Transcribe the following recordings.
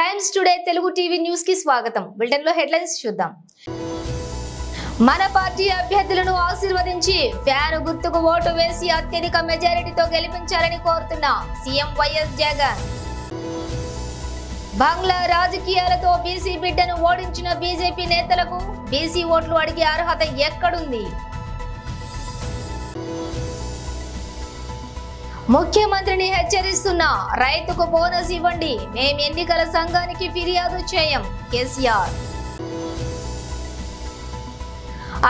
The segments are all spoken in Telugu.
Times today Telugu TV news కి స్వాగతం. బులెటిన్ లో హెడ్లైన్స్ చూద్దాం. మన పార్టీ అభ్యర్థులను ఆశీర్వదించి ఫ్యాన్ గుర్తుకు ఓటు వేసి అత్యధిక మెజారిటీతో గెలిపించాలని కోరుతున్న సీఎం వైఎస్ జగన్. బంగ్లా రాజకీయాలతో బీసీ బిడ్డను ఓడించిన బీజేపీ నేతలకు బీసీ ఓట్లు అడిగే అర్హత ఎక్కడుంది? ముఖ్యమంత్రిని హెచ్చరిస్తున్న రైతుకు బోనస్ ఇవ్వండి, మేం ఎన్నికల సంఘానికి ఫిర్యాదు చేయం కేసీఆర్.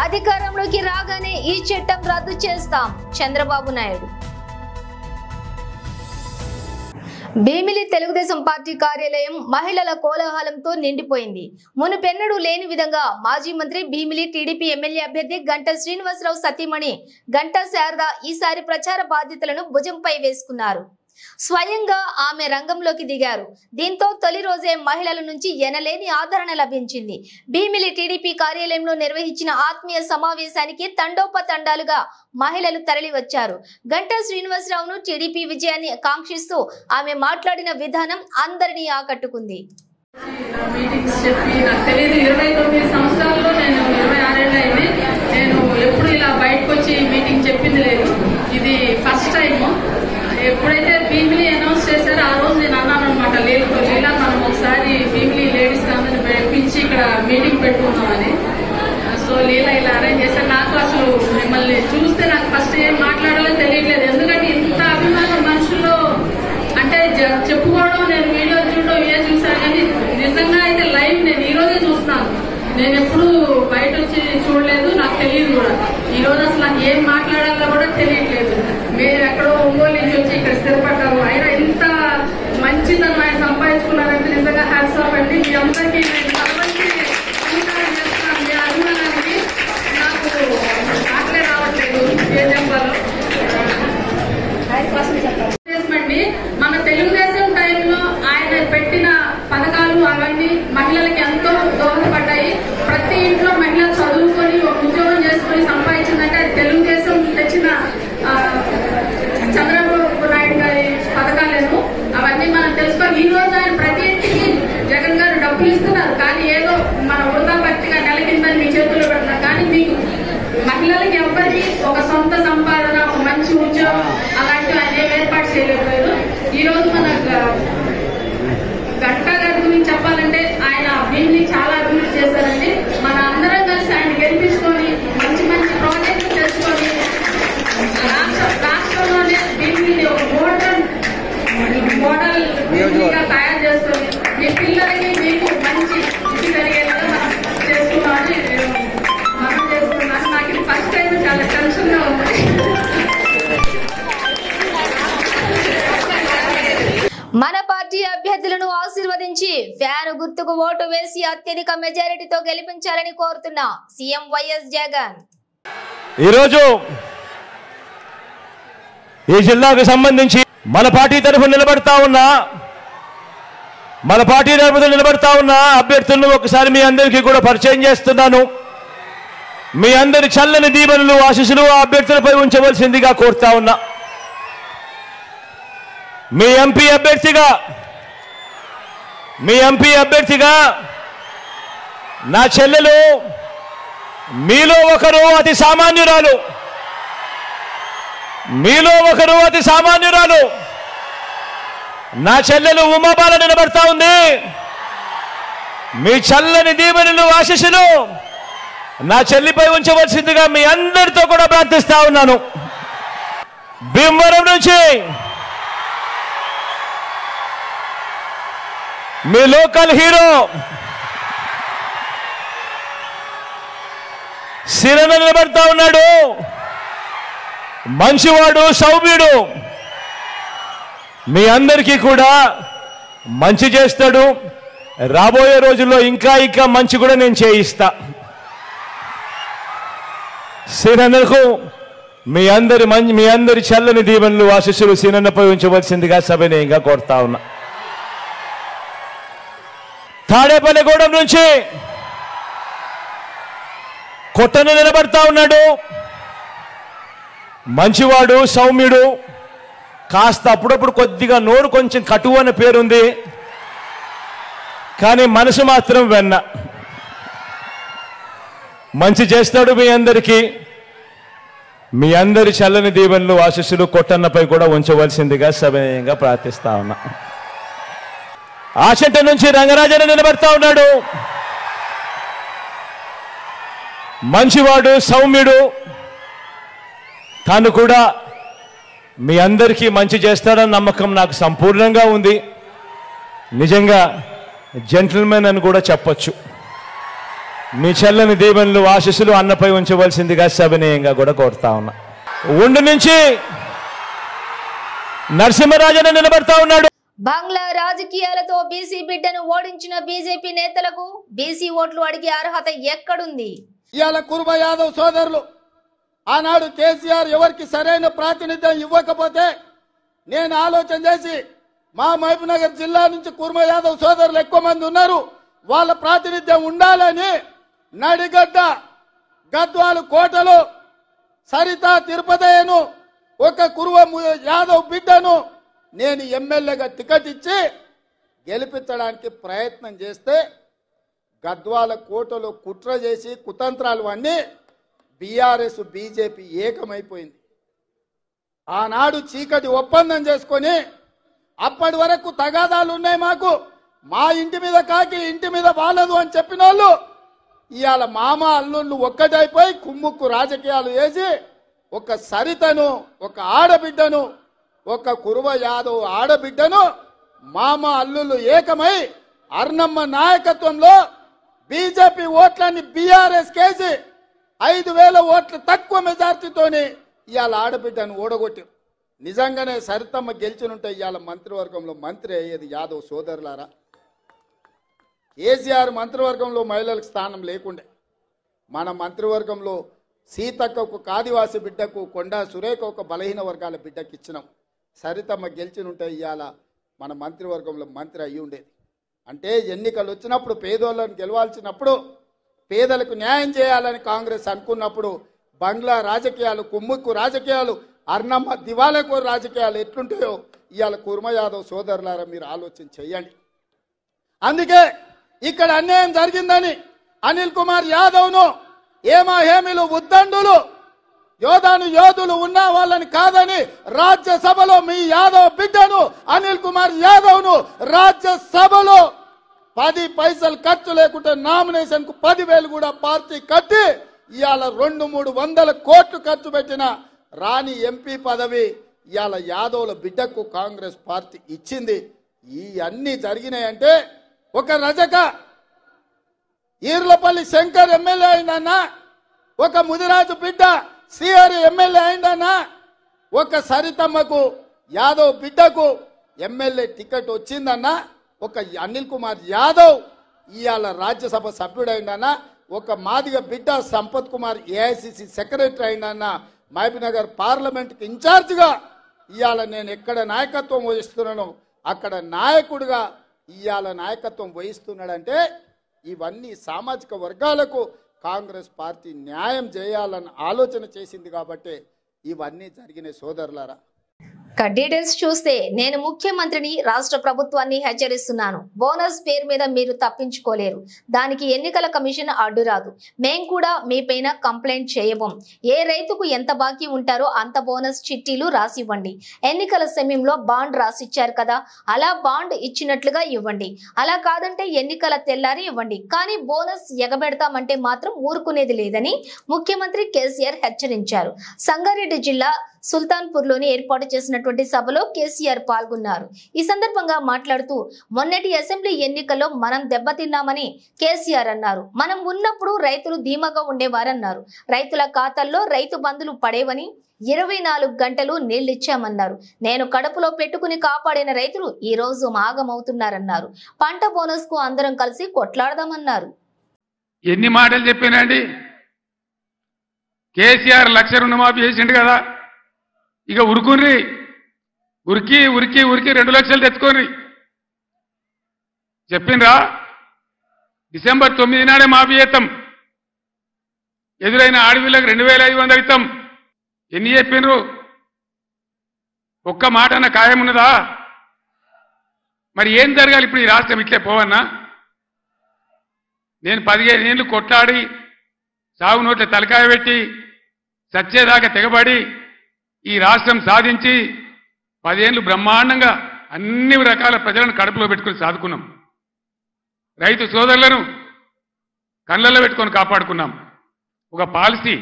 అధికారంలోకి రాగానే ఈ చట్టం రద్దు చేస్తాం చంద్రబాబు నాయుడు. భీమిలి తెలుగుదేశం పార్టీ కార్యాలయం మహిళల కోలాహలంతో నిండిపోయింది. మునుపెన్నడూ లేని విధంగా మాజీ మంత్రి భీమిలి టీడీపీ ఎమ్మెల్యే అభ్యర్థి గంటా శ్రీనివాసరావు సతీమణి గంటా శారద ఈసారి ప్రచార బాధ్యతలను భుజంపై వేసుకున్నారు. స్వయంగా ఆమె రంగంలోకి దిగారు. దీంతో తొలి రోజే మహిళల నుంచి ఎనలేని ఆదరణ లభించింది. భీమిలి టీడీపీ కార్యాలయంలో నిర్వహించిన ఆత్మీయ సమావేశానికి తండోపతండాలుగా మహిళలు తరలి వచ్చారు. గంటా శ్రీనివాసరావును టీడీపీ విజయాన్ని కాంక్షిస్తూ ఆమె మాట్లాడిన విధానం అందరినీ ఆకట్టుకుంది. ఎప్పుడైతే భీమిలి అనౌన్స్ చేశారో ఆ రోజు నేను అన్నాను అనమాట, లీలా మనం ఒకసారి భీమిలి లేడీస్ అందరిని పిలిచి ఇక్కడ మీటింగ్ పెట్టుకున్నామని. సో లీలా ఇలా అరేంజ్ చేశారు. నాకు అసలు మిమ్మల్ని చూస్తే నాకు ఫస్ట్ ఏం మాట్లాడాలో తెలియట్లేదు. ఎందుకంటే ఇంత అభిమానం మనుషుల్లో అంటే చెప్పుకోవడం, నేను వీడియో చూడడం చూసాను, కానీ నిజంగా అయితే లైవ్ నేను ఈ రోజే చూస్తున్నాను. నేను ఎప్పుడు బయట వచ్చి చూడలేదు, నాకు తెలియదు కూడా. ఈ రోజు అసలు నాకు ఏం మాట్లాడాలో కూడా తెలియట్లేదు. మీరు ఎక్కడో ఒంగోలు నుంచి వచ్చి ఇక్కడ స్థిరపడ్డారు, అయినా ఇంత మంచితనం ఆయన సంపాదించుకున్నారంటే నిజంగా హ్యాట్స్ ఆఫ్ అండి. మీ అందరికీ నేను సర్వంతి స్వీకారం చేస్తున్నాను. మీ అభిమానానికి నాకు మాటలే రావట్లేదు ఏ చెప్పాలో. మన తెలుగుదేశం టైంలో ఆయన పెట్టిన పథకాలు అవన్నీ మహిళలకి ఎంతో దోహదపడ్డాయి. ప్రతి ఇంట్లో మహిళ చదువుకొని ఒక ఉద్యోగం చేసుకుని సంపాదించిందంటే అది తెలుగుదేశం తెచ్చిన చంద్రబాబు నాయుడు గారి పథకాలను అవన్నీ మనం తెలుసుకోవాలి. ఈ రోజు ఆయన ప్రతి ఇంటికి జగన్ గారు డబ్బులు ఇస్తున్నారు, కానీ ఏదో మన వృధా భక్తిగా కలిగిందని మీ చేతుల్లో పెడుతున్నారు. కానీ మీకు మహిళలకి ఎవ్వరికి ఒక సొంత సంపాదన, ఒక మంచి ఉద్యోగం అలాంటివి ఆయన ఏర్పాటు చేయలేకపోయారు. ఈ రోజు మన గంటా గారి గురించి చెప్పాలంటే ఆయన భీమిని చాలా అభివృద్ధి చేశారండి. మన అందరం కలిసి ఆయన గెలిపించుకొని మంచి మంచి ప్రాజెక్టులు తెచ్చుకొని రాష్ట్రంలోనే భీమిని ఒక మోడల్ గా తయారు చేసుకొని మీ పిల్లలకి మీకు మంచి ఇది జరిగేలా మనం చేసుకున్నామని మనం చేసుకున్నాను. నాకు ఇది ఫస్ట్ టైం చాలా టెన్షన్ గా ఉంది. మన పార్టీ అభ్యర్థులను ఆశీర్వదించి ఫ్యాన్ గుర్తుకు ఓటు వేసి అత్యధిక మెజారిటీతో గెలిపించాలని కోరుతున్న సీఎం వైఎస్ జగన్. ఈరోజు ఈ జిల్లాకు సంబంధించి మన పార్టీ తరఫున నిలబడతా ఉన్న అభ్యర్థులను ఒకసారి మీ అందరికీ కూడా పరిచయం చేస్తున్నాను. మీ అందరి చల్లని దీవెనలు ఆశీస్సులు ఆ అభ్యర్థులపై ఉంచవలసిందిగా కోరుతా ఉన్నా. మీ ఎంపీ అభ్యర్థిగా నా చెల్లెలు, మీలో ఒకరు అతి సామాన్యురాలు నా చెల్లెలు ఉమాబాల నిలబడతా ఉంది. మీ చల్లని దీవెనలు ఆశీస్సులు నా చెల్లిపై ఉంచవలసిందిగా మీ అందరితో కూడా ప్రార్థిస్తా ఉన్నాను. భీమవరం నుంచి మీ లోకల్ హీరో సిరణ నిలబడతా ఉన్నాడు. మంచివాడు, సౌమ్యుడు, మీ అందరికీ కూడా మంచి చేస్తాడు. రాబోయే రోజుల్లో ఇంకా మంచి కూడా నేను చేయిస్తా. సిరన్నకు మీ అందరి చల్లని దీవెనలు ఆశీస్సులు సిరన్నపై ఉంచవలసిందిగా సవినయంగా కోరుతా ఉన్నా. తాడేపల్లిగూడెం నుంచి కొట్టను నిలబడతా ఉన్నాడు. మంచివాడు, సౌమ్యుడు, కాస్త అప్పుడప్పుడు కొద్దిగా నోరు కొంచెం కటువు అనే పేరుంది. కానీ మనసు మాత్రం వెన్న. మంచి చేస్తాడు మీ అందరికీ. మీ అందరి చల్లని దీవెనలు ఆశీస్సులు కొట్టన్నపై కూడా ఉంచవలసిందిగా సవినయంగా ప్రార్థిస్తా ఉన్నా. ఆచంట నుంచి రంగరాజన్ నిలబడతా ఉన్నాడు. మంచివాడు, సౌమ్యుడు. తాను కూడా మీ అందరికీ మంచి చేస్తాడన్న నమ్మకం నాకు సంపూర్ణంగా ఉంది. నిజంగా జెంటిల్మెన్ అని కూడా చెప్పొచ్చు. మీ చల్లని దీవెనలు ఆశీస్సులు అన్నపై ఉంచవలసిందిగా సవినయంగా కూడా కోరుతా ఉన్నా. ఉండి నుంచి నరసింహరాజన్ నిలబడతా ఉన్నాడు. బంగ్లా రాజకీయాలతో బీసీ బిడ్డను ఓడించిన బీజేపీ నేతలకు బీసీ ఓట్లు అడిగే అర్హత ఎక్కడుంది? ఇవాళ కుర్మ యాదవ్ సోదరులు ఆనాడు కేసీఆర్ ఎవరికి సరైన ప్రాతినిధ్యం ఇవ్వకపోతే నేను ఆలోచన చేసి మా మహబూబ్నగర్ జిల్లా నుంచి కుర్మ యాదవ్ సోదరులు ఎక్కువ మంది ఉన్నారు, వాళ్ళ ప్రాతినిధ్యం ఉండాలని నడిగడ్డ, గద్వాలు, కోటలు, సరిత, తిరుపతయ్యను, ఒక కుర్మ యాదవ్ బిడ్డను నేను ఎమ్మెల్యేగా టికెట్ ఇచ్చి గెలిపించడానికి ప్రయత్నం చేస్తే గద్వాల, కోటలో కుట్ర చేసి కుతంత్రాలు అన్నీ బీఆర్ఎస్ బీజేపీ ఏకమైపోయింది. ఆనాడు చీకటి ఒప్పందం చేసుకొని అప్పటి వరకు తగాదాలు ఉన్నాయి మాకు, మా ఇంటి మీద కాకి ఇంటి మీద వాలదు అని చెప్పిన వాళ్ళు ఇవాళ మామ అల్లుళ్ళు ఒక్కటైపోయి కుమ్ముక్కు రాజకీయాలు వేసి ఒక సరితను, ఒక ఆడబిడ్డను, ఒక కురువ యాదవ్ ఆడబిడ్డను మామ అల్లుళ్ళు ఏకమై అర్నమ్మ నాయకత్వంలో బీజేపీ ఓట్లని బీఆర్ఎస్ కేసి 5,000 ఓట్ల తక్కువ మెజార్టీతోని ఇవాళ ఆడబిడ్డను ఓడగొట్టారు. నిజంగానే సరితమ్మ గెలిచినుంటే ఇవాళ మంత్రివర్గంలో మంత్రి అయ్యేది యాదవ్ సోదరులారా. కేసీఆర్ మంత్రివర్గంలో మహిళలకు స్థానం లేకుండే. మన మంత్రివర్గంలో సీతక్కకు, ఆదివాసి బిడ్డకు, కొండా సురేఖ ఒక బలహీన వర్గాల బిడ్డకు ఇచ్చినాం. సరితమ్మ గెలిచినుంటే ఇవాళ మన మంత్రివర్గంలో మంత్రి అయ్యి ఉండేది. అంటే ఎన్నికలు వచ్చినప్పుడు పేదోళ్ళని గెలవాల్సినప్పుడు పేదలకు న్యాయం చేయాలని కాంగ్రెస్ అనుకున్నప్పుడు బంగ్లా రాజకీయాలు, కుమ్ముక్కు రాజకీయాలు, అర్నమ్మ దివాళాకోరు రాజకీయాలు ఎట్లుంటాయో ఇవాళ కుర్మ యాదవ్ సోదరులారా మీరు ఆలోచన చెయ్యండి. అందుకే ఇక్కడ అన్యాయం జరిగిందని అనిల్ కుమార్ యాదవ్ను ఏమాహేమిలు, ఉద్దండులు, యోధులు ఉన్న వాళ్ళని కాదని రాజ్యసభలో మీ యాదవ్ బిడ్డను అనిల్ కుమార్ యాదవ్ను రాజ్యసభలో 10 పైసలు ఖర్చు లేకుండా నామినేషన్ కు 10,000 కూడా పార్టీ కట్టి ఇవాళ 200-300 కోట్లు ఖర్చు పెట్టిన రాణి ఎంపీ పదవి ఇవాళ యాదవ్ల బిడ్డకు కాంగ్రెస్ పార్టీ ఇచ్చింది. ఈ అన్ని జరిగినాయంటే ఒక రజక ఈర్లపల్లి శంకర్ ఎమ్మెల్యే అయిందన్నా, ఒక ముదిరాజు బిడ్డ శ్రీహరి ఎమ్మెల్యే అయిందన్నా, ఒక సరితమ్మకు యాదవ్ బిడ్డకు ఎమ్మెల్యే టికెట్ వచ్చిందన్నా, ఒక అనిల్ కుమార్ యాదవ్ ఇవాళ రాజ్యసభ సభ్యుడైందన్నా, ఒక మాదిగ బిడ్డ సంపత్ కుమార్ ఏఐసిసి సెక్రటరీ అయిందన్నా, మహబూబ్నగర్ పార్లమెంట్కి ఇన్ఛార్జిగా ఇవాళ నేను ఎక్కడ నాయకత్వం వహిస్తున్నానో అక్కడ నాయకుడిగా ఇవాళ నాయకత్వం వహిస్తున్నాడంటే ఇవన్నీ సామాజిక వర్గాలకు కాంగ్రెస్ పార్టీ న్యాయం చేయాలని ఆలోచన చేసింది కాబట్టి ఇవన్నీ జరిగిన సోదరులారా. డీటెయిల్స్ చూస్తే నేను ముఖ్యమంత్రిని, రాష్ట్ర ప్రభుత్వాన్ని హెచ్చరిస్తున్నాను. బోనస్ పేరు మీద మీరు తప్పించుకోలేరు. దానికి ఎన్నికల కమిషన్ అడ్డురాదు. మేం కూడా మీపైన కంప్లైంట్ చేయబోం. ఏ రైతుకు ఎంత బాకీ ఉంటారో అంత బోనస్ చిట్టీలు రాసివ్వండి. ఎన్నికల సమయంలో బాండ్ రాసిచ్చారు కదా, అలా బాండ్ ఇచ్చినట్లుగా ఇవ్వండి. అలా కాదంటే ఎన్నికల తెల్లారి ఇవ్వండి. కానీ బోనస్ ఎగబెడతామంటే మాత్రం ఊరుకునేది లేదని ముఖ్యమంత్రి కేసీఆర్ హెచ్చరించారు. సంగారెడ్డి జిల్లా సుల్తాన్పూర్లోని ఏర్పాటు చేసినటువంటి సభలో కేసీఆర్ పాల్గొన్నారు. ఈ సందర్భంగా మాట్లాడుతూ మొన్నటి అసెంబ్లీ ఎన్నికల్లో మనం దెబ్బతిన్నామని కేసీఆర్ అన్నారు. మనం ఉన్నప్పుడు రైతులు ధీమాగా ఉండేవారన్నారు. రైతుల ఖాతాల్లో రైతు బంధులు పడేవని 24 గంటలు నీళ్లిచ్చామన్నారు. నేను కడుపులో పెట్టుకుని కాపాడిన రైతులు ఈ రోజు మాగమవుతున్నారన్నారు. పంట బోనస్ కు అందరం కలిసి కొట్లాడదామన్నారు. ఎన్ని మాటలు చెప్పానండి. కేసీఆర్ 1,00,000 రుణమాఫీ చేసిండు కదా, ఇక ఉరికి 2 లక్షలు తెచ్చుకొని చెప్పిండ్రా. డిసెంబర్ 9 నాడే మాఫీ చేస్తాం, ఎదురైన ఆడవిళ్ళకి 2,500 ఇస్తాం. ఎన్ని చెప్పిండ్రు? ఒక్క మాట అన్న ఖాయం ఉన్నదా? మరి ఏం జరగాలి ఇప్పుడు? ఈ రాష్ట్రం ఇట్లే పోవన్నా? నేను 15 ఏళ్ళు కొట్లాడి సాగు నోట్ల తలకాయ పెట్టి సచ్చేదాకా తెగబడి ఈ రాష్ట్రం సాధించి 10 ఏళ్ళు బ్రహ్మాండంగా అన్ని రకాల ప్రజలను కడుపులో పెట్టుకుని సాదుకున్నాం. రైతు సోదరులను కళ్ళల్లో పెట్టుకొని కాపాడుకున్నాం. ఒక పాలసీ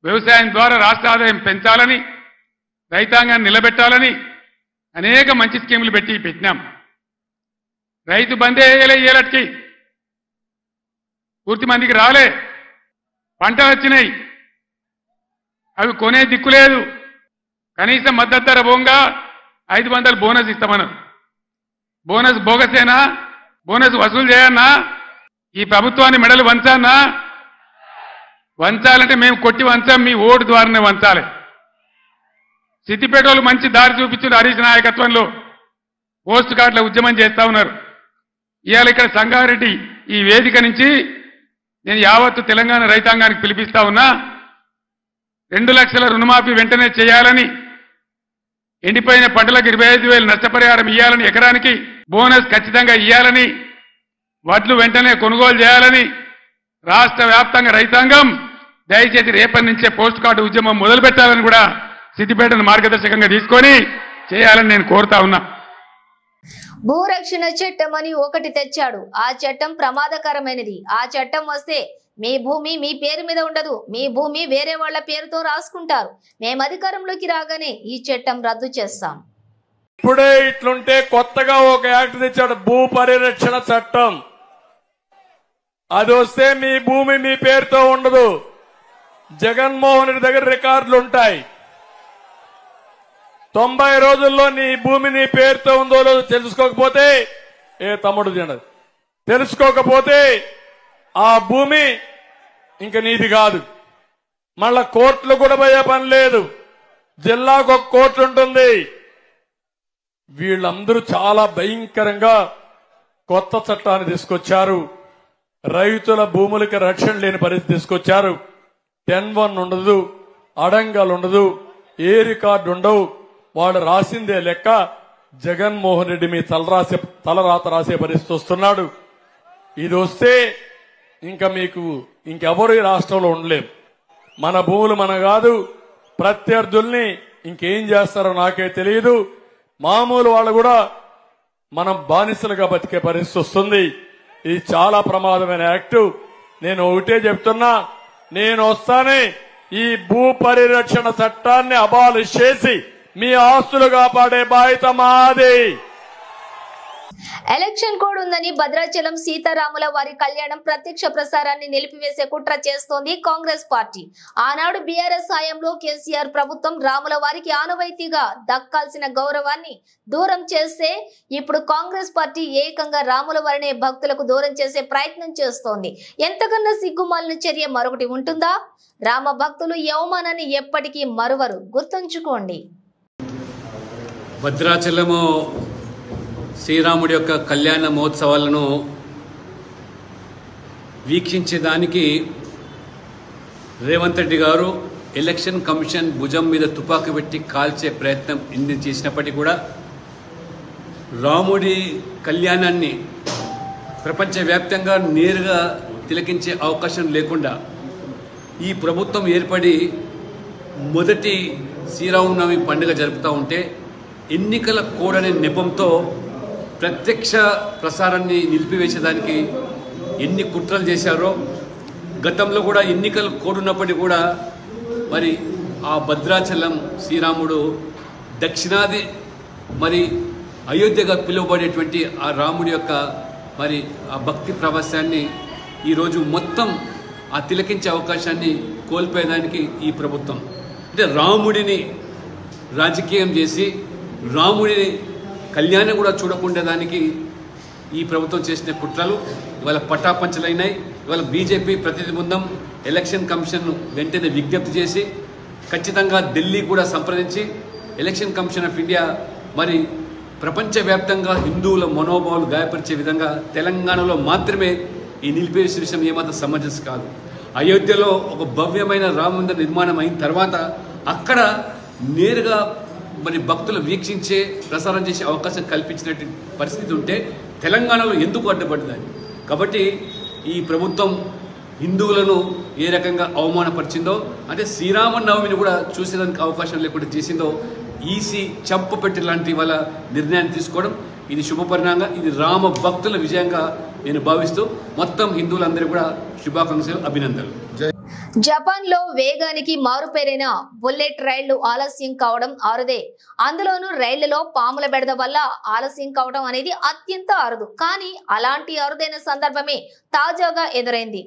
వ్యవసాయం ద్వారా రాష్ట్ర ఆదాయం పెంచాలని, రైతాంగాన్ని నిలబెట్టాలని అనేక మంచి స్కీములు పెట్టినాం. రైతు బందే ఏలటికి పూర్తి మందికి రాలే, పంటలు వచ్చినాయి, అవి కొనే దిక్కు లేదు. కనీసం మద్దతు ధర పోగా 500 బోనస్ ఇస్తామన్నారు. బోనస్ బోగసేనా? బోనస్ వసూలు చేయన్నా? ఈ ప్రభుత్వాన్ని మెడలు వంచానా? వంచాలంటే మేము కొట్టి వంచాం, మీ ఓటు ద్వారానే వంచాలి. సిద్దిపేటలో మంచి దారి చూపించిన హరీష్ నాయకత్వంలో పోస్ట్ కార్డుల ఉద్యమం చేస్తా ఉన్నారు. ఇవాళ ఇక్కడ సంగారెడ్డి ఈ వేదిక నుంచి నేను యావత్తు తెలంగాణ రైతాంగానికి పిలిపిస్తా ఉన్నా. 2 లక్షల రుణమాఫీ వెంటనే చేయాలని, ఎండిపోయిన పంటలకు 25,000 నష్టపరిహారం ఇవ్వాలని, ఎకరానికి బోనస్ ఖచ్చితంగా ఇవ్వాలని, వడ్లు వెంటనే కొనుగోలు చేయాలని రాష్ట్ర వ్యాప్తంగా రైతాంగం దయచేసి రేపటి నుంచే పోస్ట్ కార్డు ఉద్యమం మొదలు పెట్టాలని కూడా సిద్దిపేటను మార్గదర్శకంగా తీసుకొని చేయాలని నేను కోరుతా ఉన్నా. భూరక్షణ చట్టం అని ఒకటి తెచ్చాడు. ఆ చట్టం ప్రమాదకరమైనది. ఆ చట్టం వస్తే మీ భూమి మీ పేరు మీద ఉండదు, మీ భూమి వేరే వాళ్ళ పేరుతో రాసుకుంటారు. మేము అధికారంలోకి రాగానే ఈ చట్టం రద్దు చేస్తాం. ఇప్పుడే ఇట్లుంటే కొత్తగా ఒక యాక్ట్ తెచ్చాడు, భూ పరిరక్షణ చట్టం. అది వస్తే మీ భూమి మీ పేరుతో ఉండదు. జగన్మోహన్ రెడ్డి దగ్గర రికార్డులు ఉంటాయి. 90 రోజుల్లో నీ భూమి నీ పేరుతో ఉందో లేదో తెలుసుకోకపోతే, తమ్ముడు తినదు, తెలుసుకోకపోతే ఆ భూమి ఇంక నీది కాదు. మళ్ళా కోర్టులు కూడా పోయే పని లేదు. జిల్లాకు ఒక కోర్టు ఉంటుంది. వీళ్ళందరూ చాలా భయంకరంగా కొత్త చట్టాన్ని తీసుకొచ్చారు. రైతుల భూములకి రక్షణ లేని పరిస్థితి తీసుకొచ్చారు. 10-1 ఉండదు, అడంగాలు ఉండదు, ఏ రికార్డు ఉండవు. వాడు రాసిందే లెక్క. జగన్మోహన్ రెడ్డి మీ తలరాత రాసే పరిస్థితి వస్తున్నాడు. ఇది వస్తే ఇంకా మీకు ఇంకెవరు ఈ రాష్ట్రంలో ఉండలేం. మన భూములు మన కాదు. ప్రత్యర్థుల్ని ఇంకేం చేస్తారో నాకే తెలియదు. మామూలు వాళ్ళు కూడా మనం బానిసలుగా బతికే పరిస్థితి వస్తుంది. ఇది చాలా ప్రమాదమైన యాక్టు. నేను ఒకటే చెప్తున్నా, నేను వస్తానే ఈ భూ పరిరక్షణ చట్టాన్ని అబాలిష్ చేసి మీ ఆస్తులు కాపాడే బాధ్యత మాది. ఎలక్షన్ కోడ్ ఉందని భద్రాచలం సీతారాముల వారి కళ్యాణం ప్రత్యక్ష ప్రసారాన్ని నిలిపివేసే కుట్ర చేస్తోంది కాంగ్రెస్ పార్టీ. ఆనాడు బీఆర్ఎస్ హయాంలో కేసీఆర్ ప్రభుత్వం రాముల వారికి ఆనవాయితీగా దక్కాల్సిన గౌరవాన్ని దూరం చేస్తే, ఇప్పుడు కాంగ్రెస్ పార్టీ ఏకంగా రాముల వారిని భక్తులకు దూరం చేసే ప్రయత్నం చేస్తోంది. ఎంతకన్నా సిగ్గుమాలిన చర్య మరొకటి ఉంటుందా? రామ భక్తులు ఈ అవమానాన్ని ఎప్పటికీ మరువరు, గుర్తుంచుకోండి. భద్రాచలము శ్రీరాముడి యొక్క కళ్యాణ మహోత్సవాలను వీక్షించేదానికి రేవంత్ రెడ్డి గారు ఎలక్షన్ కమిషన్ భుజం మీద తుపాకీ పెట్టి కాల్చే ప్రయత్నం ఎన్ని చేసినప్పటికీ కూడా రాముడి కళ్యాణాన్ని ప్రపంచవ్యాప్తంగా నేరుగా తిలకించే అవకాశం లేకుండా ఈ ప్రభుత్వం ఏర్పడి మొదటి శ్రీరామనవమి పండుగ జరుపుతూ ఉంటే ఎన్నికల కోడ్ అనే నెపంతో ప్రత్యక్ష ప్రసారాన్ని నిలిపివేసేదానికి ఎన్ని కుట్రలు చేశారో, గతంలో కూడా ఎన్నికల కోడ్ ఉన్నప్పటికీ కూడా మరి ఆ భద్రాచలం శ్రీరాముడు దక్షిణాది మరి అయోధ్యగా పిలువబడేటువంటి ఆ రాముడి యొక్క మరి ఆ భక్తి ప్రవాసాన్ని ఈరోజు మొత్తం ఆ తిలకించే అవకాశాన్ని కోల్పోయేదానికి ఈ ప్రభుత్వం, అంటే రాముడిని రాజకీయం చేసి రాముడిని కళ్యాణం కూడా చూడకుండా దానికి ఈ ప్రభుత్వం చేసిన కుట్రలు ఇవాళ పటాపంచలైనాయి. ఇవాళ బీజేపీ ప్రతినిధి బృందం ఎలక్షన్ కమిషన్ను వెంటనే విజ్ఞప్తి చేసి ఖచ్చితంగా ఢిల్లీ కూడా సంప్రదించి ఎలక్షన్ కమిషన్ ఆఫ్ ఇండియా మరి ప్రపంచవ్యాప్తంగా హిందువుల మనోభావాలు గాయపరిచే విధంగా తెలంగాణలో మాత్రమే ఈ నిలిపేసే విషయం ఏమాత్రం సమంజసం కాదు. అయోధ్యలో ఒక భవ్యమైన రామ మందిర నిర్మాణం అయిన తర్వాత అక్కడ నేరుగా మరి భక్తులు వీక్షించే ప్రసారం చేసే అవకాశం కల్పించినట్టు పరిస్థితి ఉంటే తెలంగాణలో ఎందుకు అడ్డుపడ్డదని. కాబట్టి ఈ ప్రభుత్వం హిందువులను ఏ రకంగా అవమానపరిచిందో, అంటే శ్రీరామనవమిని కూడా చూసేదానికి అవకాశం లేకుండా చేసిందో ఈసీ చంపపెట్టి లాంటి వాళ్ళ నిర్ణయాన్ని తీసుకోవడం ఇది శుభపరిణామంగా, ఇది రామ భక్తుల విజయంగా నేను భావిస్తూ మొత్తం హిందువులందరూ కూడా శుభాకాంక్షలు, అభినందనలు. జపాన్ లో వేగానికి మారుపేరైన బుల్లెట్ రైళ్లు ఆలస్యం కావడం అరుదే. అందులోనూ రైళ్లలో పాముల బెడద వల్ల ఆలస్యం కావడం అనేది అత్యంత అరుదు. కానీ అలాంటి అరుదైన సందర్భమే తాజాగా ఎదురైంది.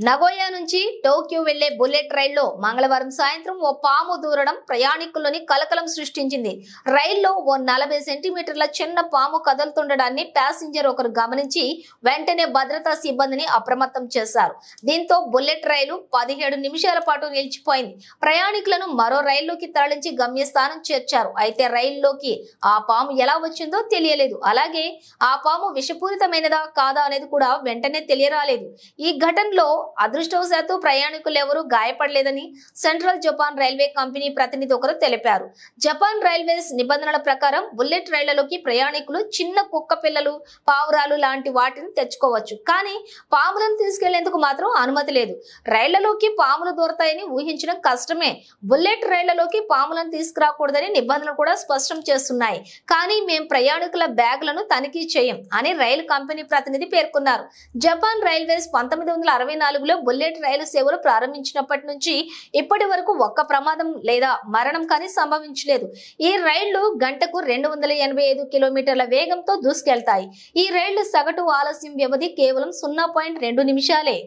నగోయా నుంచి టోక్యో వెళ్లే బుల్లెట్ రైల్లో మంగళవారం సాయంత్రం ఓ పాము దూరడం ప్రయాణికుల్లోని కలకలం సృష్టించింది. రైల్లో ఓ 40 సెంటీమీటర్ల చిన్న పాము కదులుతుండడాన్ని ప్యాసింజర్ ఒకరు గమనించి వెంటనే భద్రతా సిబ్బందిని అప్రమత్తం చేశారు. దీంతో బుల్లెట్ రైలు 17 నిమిషాల పాటు నిలిచిపోయింది. ప్రయాణికులను మరో రైల్లోకి తరలించి గమ్యస్థానం చేర్చారు. అయితే రైల్లోకి ఆ పాము ఎలా వచ్చిందో తెలియలేదు. అలాగే ఆ పాము విషపూరితమైనదా కాదా అనేది కూడా వెంటనే తెలియరాలేదు. ఈ ఘటనలో అదృష్టవశాత్తు ప్రయాణికులు ఎవరూ గాయపడలేదని సెంట్రల్ జపాన్ రైల్వే కంపెనీ ప్రతినిధి ఒకరు తెలిపారు. జపాన్ రైల్వేస్ నిబంధనల ప్రకారం బుల్లెట్ రైళ్లలోకి ప్రయాణికులు చిన్న కుక్క పిల్లలు, పావురాలు లాంటి వాటిని తెచ్చుకోవచ్చు. కానీ పాములను తీసుకెళ్లేందుకు మాత్రం అనుమతి లేదు. రైళ్లలోకి పాములు దూరతాయని ఊహించడం కష్టమే. బుల్లెట్ రైళ్లలోకి పాములను తీసుకురాకూడదని నిబంధనలు కూడా స్పష్టం చేస్తున్నాయి. కానీ మేం ప్రయాణికుల బ్యాగులను తనిఖీ చేయం అని రైలు కంపెనీ ప్రతినిధి పేర్కొన్నారు. జపాన్ రైల్వేస్ 1964 బుల్లెట్ రైలు సేవలు ప్రారంభించినప్పటి నుంచి ఇప్పటి వరకు ఒక్క ప్రమాదం లేదా మరణం కానీ సంభవించలేదు. ఈ రైళ్లు గంటకు 285 కిలోమీటర్ల వేగంతో దూసుకెళ్తాయి. ఈ రైళ్లు సగటు ఆలస్యం వ్యవధి కేవలం 0.2 నిమిషాలే.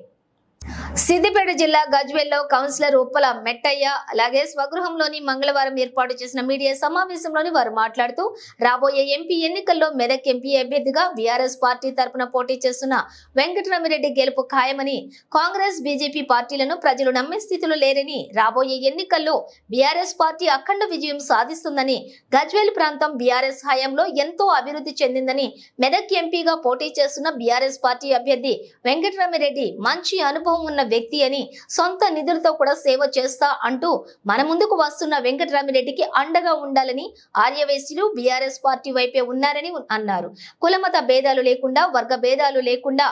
సిద్దిపేట జిల్లా గజ్వేల్లో కౌన్సిలర్ ఉప్పల మెట్టయ్య అలాగే స్వగృహంలోని మంగళవారం ఏర్పాటు చేసిన మీడియా సమావేశంలోని వారు మాట్లాడుతూ రాబోయే ఎంపీ ఎన్నికల్లో మెదక్ ఎంపీ అభ్యర్థిగా బీఆర్ఎస్ పార్టీ తరపున పోటీ చేస్తున్న వెంకటరామిరెడ్డి గెలుపు ఖాయమని, కాంగ్రెస్ బీజేపీ పార్టీలను ప్రజలు నమ్మే స్థితిలో లేరని, రాబోయే ఎన్నికల్లో బీఆర్ఎస్ పార్టీ అఖండ విజయం సాధిస్తుందని, గజ్వేల్ ప్రాంతం బీఆర్ఎస్ హయాంలో ఎంతో అభివృద్ధి చెందిందని, మెదక్ ఎంపీగా పోటీ చేస్తున్న బీఆర్ఎస్ పార్టీ అభ్యర్థి వెంకటరామిరెడ్డి మంచి అనుభవం ఉన్న వ్యక్తి అని, సొంత నిధులతో కూడా సేవ చేస్తా అంటూ మన ముందుకు వస్తున్న వెంకటరామిరెడ్డికి అండగా ఉండాలని ఆర్యవేశీలు బీఆర్ఎస్ పార్టీ వైపే ఉన్నారని అన్నారు. కులమత భేదాలు లేకుండా, వర్గ భేదాలు లేకుండా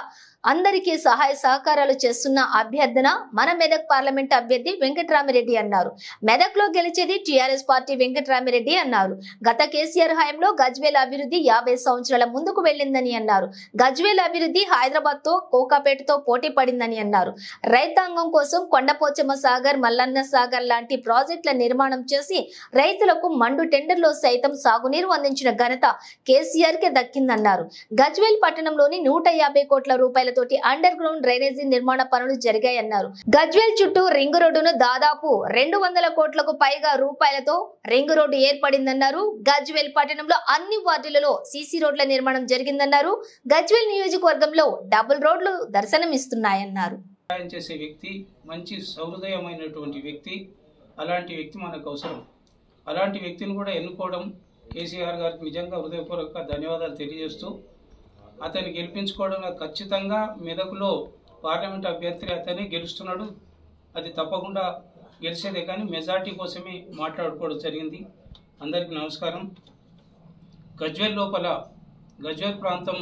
అందరికీ సహాయ సహకారాలు చేస్తున్న అభ్యర్థన మన మెదక్ పార్లమెంట్ అభ్యర్థి వెంకటరామిరెడ్డి అన్నారు. మెదక్ లో గెలిచేది టీఆర్ఎస్ పార్టీ వెంకటరామిరెడ్డి అన్నారు. గత కేసీఆర్ హయాంలో గజ్వేల్ అభివృద్ధి 50 సంవత్సరాల ముందుకు వెళ్లిందని అన్నారు. గజ్వేల్ అభివృద్ధి హైదరాబాద్ తో కోకాపేటతో పోటీ పడిందని అన్నారు. రైతాంగం కోసం కొండపోచమ్మ సాగర్, మల్లన్న సాగర్ లాంటి ప్రాజెక్టుల నిర్మాణం చేసి రైతులకు మండు టెండర్లో సైతం సాగునీరు అందించిన ఘనత కేసీఆర్ కే దక్కిందన్నారు. గజ్వేల్ పట్టణంలోని 150 కోట్ల రూపాయలతోటి అండర్ గ్రౌండ్ డ్రైనేజీ నిర్మాణ పనులు జరిగాయన్నారు. గజ్వేల్ చుట్టూ రింగు రోడ్డును దాదాపు 200 కోట్లకు పైగా రూపాయలతో రింగు రోడ్డు ఏర్పడిందన్నారు. గజ్వేల్ పట్టణంలో అన్ని వార్డులలో సీసీ రోడ్ల నిర్మాణం జరిగిందన్నారు. గజ్వేల్ నియోజకవర్గంలో డబుల్ రోడ్లు దర్శనమిస్తున్నాయన్నారు. చేసే వ్యక్తి, మంచి సౌహృదయమైనటువంటి వ్యక్తి, అలాంటి వ్యక్తి మనకు అవసరం. అలాంటి వ్యక్తిని కూడా ఎన్నుకోవడం కేసీఆర్ గారికి నిజంగా హృదయపూర్వక ధన్యవాదాలు తెలియజేస్తూ, అతన్ని గెలిపించుకోవడంలో ఖచ్చితంగా మెదకులో పార్లమెంట్ అభ్యర్థి అతనే గెలుస్తున్నాడు. అది తప్పకుండా గెలిచేదే, కానీ మెజార్టీ కోసమే మాట్లాడుకోవడం జరిగింది. అందరికీ నమస్కారం. గజ్వేల్ లోపల గజ్వేల్ ప్రాంతం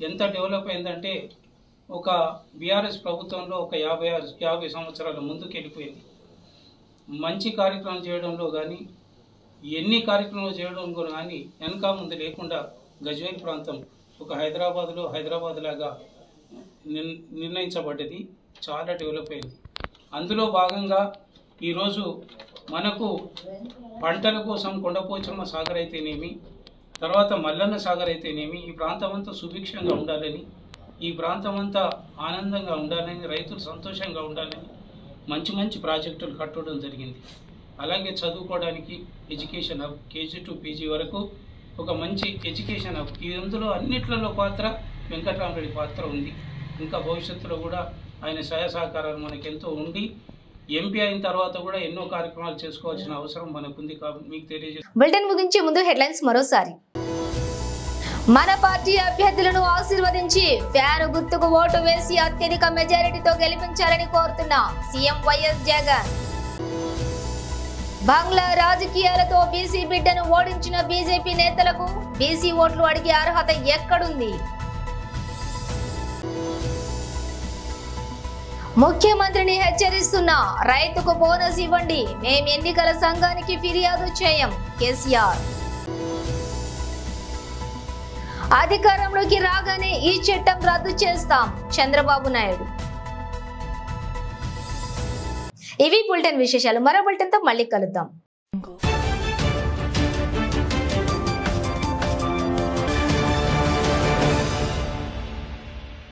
ఎంత డెవలప్ అయిందంటే ఒక బీఆర్ఎస్ ప్రభుత్వంలో ఒక 50 సంవత్సరాల ముందుకు వెళ్ళిపోయింది. మంచి కార్యక్రమం చేయడంలో కానీ, ఎన్ని కార్యక్రమాలు చేయడంలో కానీ వెనక ముందు లేకుండా గజ్వేల్ ప్రాంతం ఒక హైదరాబాద్ లాగా నిర్ణయించబడ్డది. చాలా డెవలప్ అయింది. అందులో భాగంగా ఈరోజు మనకు పంటల కోసం కొండపోచమ్మ సాగర్ అయితేనేమి, తర్వాత మల్లన్న సాగర్ అయితేనేమి, ఈ ప్రాంతం అంతా సుభిక్షంగా ఉండాలని, ఈ ప్రాంతం అంతా ఆనందంగా ఉండాలని, రైతులు సంతోషంగా ఉండాలని మంచి ప్రాజెక్టులు కట్టడం జరిగింది. అలాగే చదువుకోవడానికి education hub, KG to PG వరకు ఒక మంచి ఎడ్యుకేషన్ హబ్. ఇందులో అన్నిట్లలో పాత్ర వెంకటరామిరెడ్డి పాత్ర ఉంది. ఇంకా భవిష్యత్తులో కూడా ఆయన సహాయ సహకారాలు మనకెంతో ఉండి ఎంపీ అయిన తర్వాత కూడా ఎన్నో కార్యక్రమాలు చేసుకోవాల్సిన అవసరం మనకుంది. మీకు తెలియజేస్తాను. బులెటిన్ ముగించే ముందు హెడ్లైన్స్ మరోసారి. మన పార్టీ అభ్యర్థులను ఆశీర్వదించి ఫ్యాన్ గుర్తుకు ఓటు వేసి అత్యధిక మెజారిటీతో గెలిపించాలని కోరుతున్న సీఎం వైఎస్ జగన్. బంగ్లా రాజకీయాలతో బీసీ బిడ్డను ఓడించిన బీజేపీ నేతలకు బీసీ ఓట్లు అడిగే అర్హత ఎక్కడుంది? ముఖ్యమంత్రిని హెచ్చరిస్తున్నా రైతుకు బోనస్ ఇవ్వండి, మేం ఎన్నికల సంఘానికి ఫిర్యాదు చేయం కేసీఆర్. అధికారంలోకి రాగానే ఈ చట్టం రద్దు చేస్తాం చంద్రబాబు నాయుడు. ఇవి బులెటిన్ విశేషాలు. మరో బులెటిన్తో మళ్ళీ కలుద్దాం.